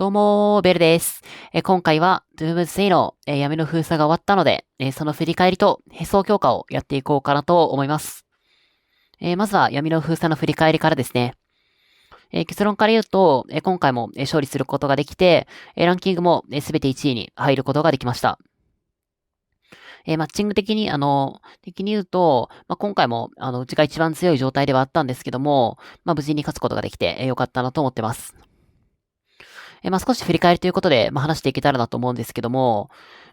どうもベルです。今回は Doomsday の、闇の封鎖が終わったので、その振り返りと並走強化をやっていこうかなと思います。まずは闇の封鎖の振り返りからですね。結論から言うと、今回も、勝利することができて、ランキングもすべて1位に入ることができました。マッチング的に、的に言うと、今回も、うちが一番強い状態ではあったんですけども、無事に勝つことができて、良かったなと思ってます。少し振り返りということで、話していけたらなと思うんですけども、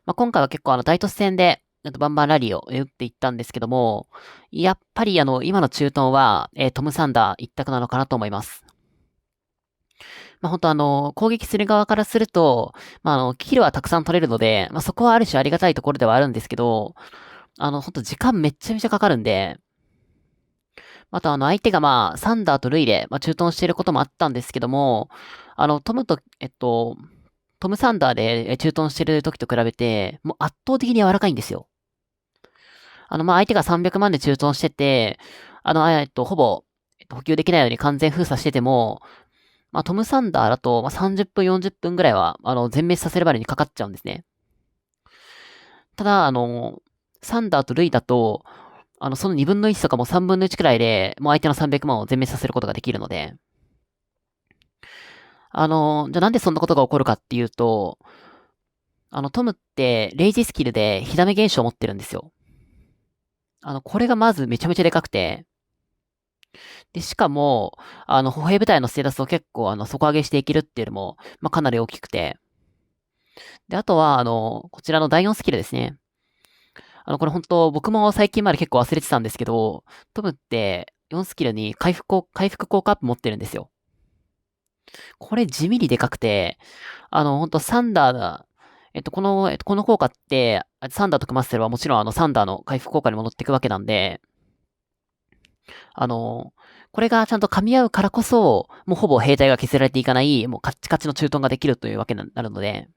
今回は結構大都市戦で、バンバンラリーを打っていったんですけども、やっぱり今の中東は、トム・サンダー一択なのかなと思います。本当攻撃する側からすると、キルはたくさん取れるので、そこはある種ありがたいところではあるんですけど、本当時間めっちゃめちゃかかるんで、あと相手がサンダーとルイで、中東していることもあったんですけども、トムと、トム・サンダーで中東してる時と比べて、もう圧倒的に柔らかいんですよ。相手が300万で中東してて、ほぼ、補給できないように完全封鎖してても、トム・サンダーだと、30分、40分ぐらいは、全滅させるまでにかかっちゃうんですね。ただ、サンダーとルイだと、その2分の1とかも3分の1くらいで、もう相手の300万を全滅させることができるので、じゃあなんでそんなことが起こるかっていうと、トムって、レイジスキルで火ダメ現象を持ってるんですよ。これがまずめちゃめちゃでかくて、で、しかも、歩兵部隊のステータスを結構、底上げしていけるっていうのも、かなり大きくて。で、あとは、こちらの第4スキルですね。これ本当僕も最近まで結構忘れてたんですけど、トムって4スキルに回復効果アップ持ってるんですよ。これ地味にでかくて、本当サンダーが、この効果って、サンダーと組ませればもちろんサンダーの回復効果に戻っていくわけなんで、これがちゃんと噛み合うからこそ、もうほぼ兵隊が削られていかない、もうカッチカチの駐屯ができるというわけになるので、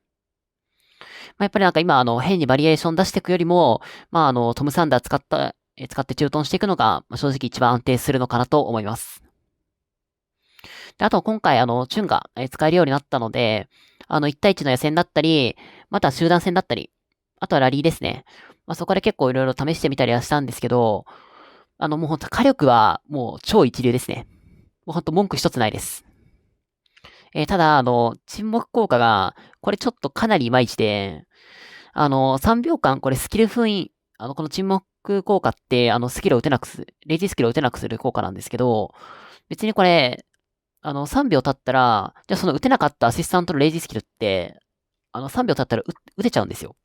やっぱりなんか今、変にバリエーション出していくよりも、トム・サンダー使って駐屯していくのが、正直一番安定するのかなと思います。で、あと今回、チュンが使えるようになったので、1対1の野戦だったり、また集団戦だったり、あとはラリーですね。そこで結構いろいろ試してみたりはしたんですけど、もうほんと火力はもう超一流ですね。もうほんと文句一つないです。ただ、沈黙効果が、これちょっとかなりいまいちで、3秒間これスキル封印、この沈黙効果って、スキルを打てなくする、レイジスキルを打てなくする効果なんですけど、別にこれ、3秒経ったら、じゃあその打てなかったアシスタントのレイジスキルって、3秒経ったら打てちゃうんですよ。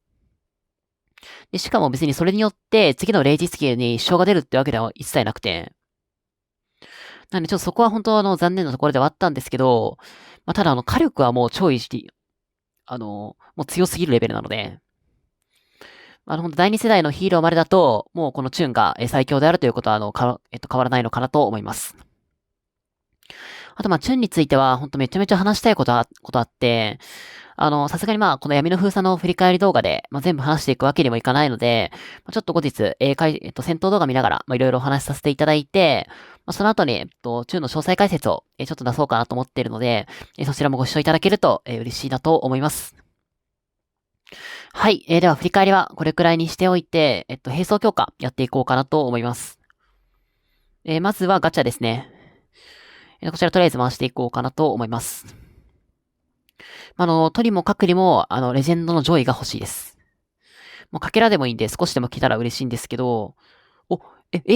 で、しかも別にそれによって、次のレイジスキルに支障が出るってわけでは一切なくて、なんでちょっとそこは本当残念なところではあったんですけど、ただ火力はもう超いいし、もう強すぎるレベルなので、本当第二世代のヒーローまでだと、もうこのチューンが最強であるということは、変わらないのかなと思います。あとチューンについては、本当めちゃめちゃ話したいことあって、さすがにこの闇の封鎖の振り返り動画で、全部話していくわけにもいかないので、ちょっと後日、戦闘動画見ながら、いろいろお話しさせていただいて、その後に、チューンの詳細解説を、ちょっと出そうかなと思っているので、そちらもご視聴いただけると、嬉しいなと思います。はい。では振り返りはこれくらいにしておいて、並走強化やっていこうかなと思います。まずはガチャですね。こちらとりあえず回していこうかなと思います。とにもかくにも、レジェンドの上位が欲しいです。もうかけらでもいいんで少しでも来たら嬉しいんですけど、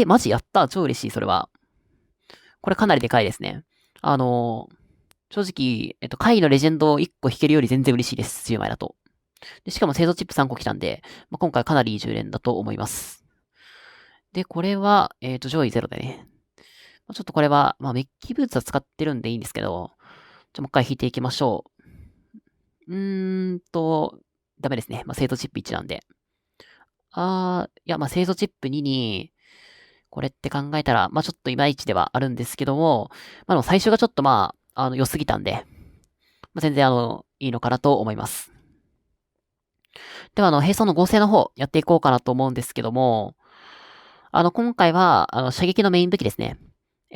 マジやった超嬉しい、それは。これかなりでかいですね。正直、下位のレジェンドを1個引けるより全然嬉しいです、10枚だと。でしかも製造チップ3個来たんで、今回かなりいい10連だと思います。で、これは、上位0でね。ちょっとこれは、メッキブーツは使ってるんでいいんですけど、もう一回引いていきましょう。ダメですね。製造チップ1なんで。いや、製造チップ2に、これって考えたら、ちょっといまいちではあるんですけども、でも最初がちょっと良すぎたんで、全然いいのかなと思います。では並走の合成の方、やっていこうかなと思うんですけども、今回は、射撃のメイン武器ですね。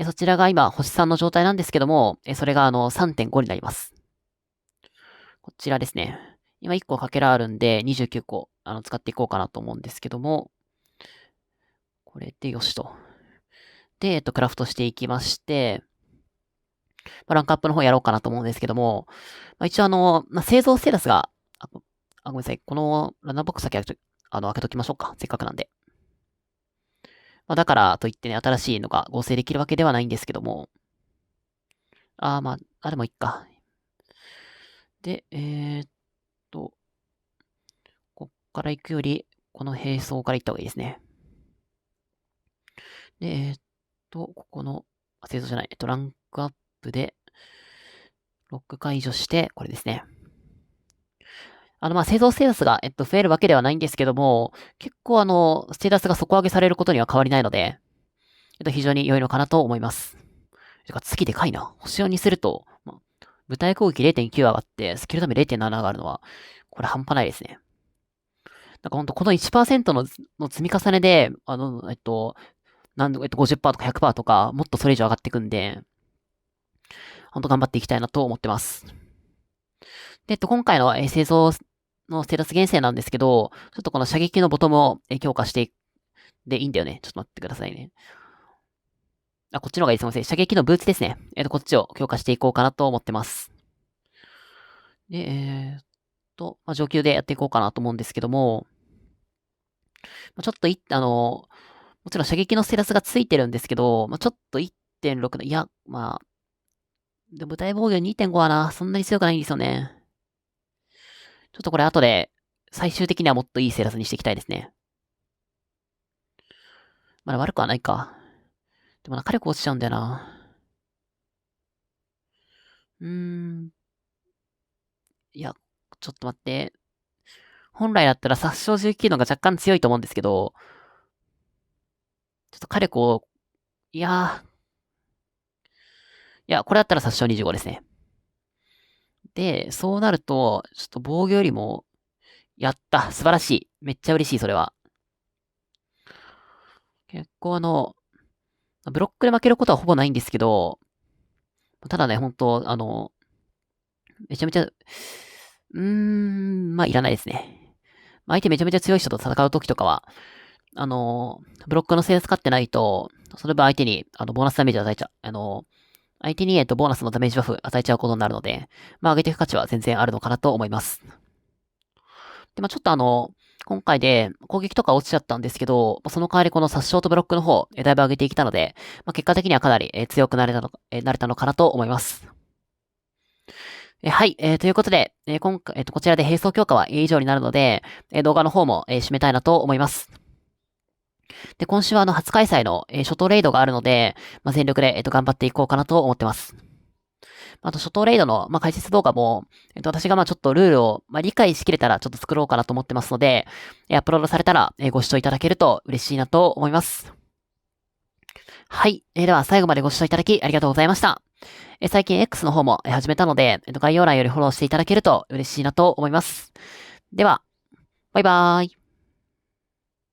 そちらが今、星3の状態なんですけども、それが3.5になります。こちらですね。今1個かけらあるんで、29個、使っていこうかなと思うんですけども、これでよしと。で、クラフトしていきまして、ランクアップの方やろうかなと思うんですけども、一応製造ステータスが、ごめんなさい。このランナーボックス先開けときましょうか。せっかくなんで。だからといってね、新しいのが合成できるわけではないんですけども。でもいっか。で、こっから行くより、この並走から行った方がいいですね。で、ここの、製造じゃない、ランクアップで、ロック解除して、これですね。製造ステータスが、増えるわけではないんですけども、結構ステータスが底上げされることには変わりないので、非常に良いのかなと思います。てか、月でかいな。星4にすると、舞台攻撃 0.9 上がって、スキルダメ 0.7 上がるのは、これ半端ないですね。なんかほんと、この 1% の積み重ねで、50%とか100%とか、もっとそれ以上上がっていくんで、ほんと頑張っていきたいなと思ってます。で、今回の製造のステータス厳選なんですけど、ちょっとこの射撃のボトムを強化してでいいんだよね。ちょっと待ってくださいね。こっちの方がいいです。すみません。射撃のブーツですね。こっちを強化していこうかなと思ってます。で、上級でやっていこうかなと思うんですけども、ちょっともちろん射撃のステータスがついてるんですけど、ちょっと 1.6 の、いや、でも舞台防御 2.5 はな、そんなに強くないんですよね。ちょっとこれ後で、最終的にはもっといいステータスにしていきたいですね。まだ悪くはないか。でも火力落ちちゃうんだよな。いや、ちょっと待って。本来だったら殺傷19のが若干強いと思うんですけど、ちょっと火力を、いやこれだったら殺傷25ですね。で、そうなると、ちょっと防御よりも、やった。素晴らしい。めっちゃ嬉しい、それは。結構ブロックで負けることはほぼないんですけど、ただね、本当めちゃめちゃ、いらないですね。相手めちゃめちゃ強い人と戦うときとかは、ブロックの制使ってないと、その分相手に、ボーナスダメージ与えちゃう、相手に、ボーナスのダメージバフ与えちゃうことになるので、上げていく価値は全然あるのかなと思います。で、ちょっと今回で攻撃とか落ちちゃったんですけど、その代わりこの殺傷とブロックの方、だいぶ上げてきたので、結果的にはかなり強くなれたのかなと思います。はい、ということで、今回、こちらで並走強化は以上になるので、動画の方も、締めたいなと思います。で、今週は初開催の、初頭レイドがあるので、全力で、頑張っていこうかなと思ってます。あと、初頭レイドの、解説動画も、私がちょっとルールを、理解しきれたらちょっと作ろうかなと思ってますので、アップロードされたら、ご視聴いただけると嬉しいなと思います。はい。では、最後までご視聴いただきありがとうございました。最近 X の方も始めたので、概要欄よりフォローしていただけると嬉しいなと思います。では、バイバーイ。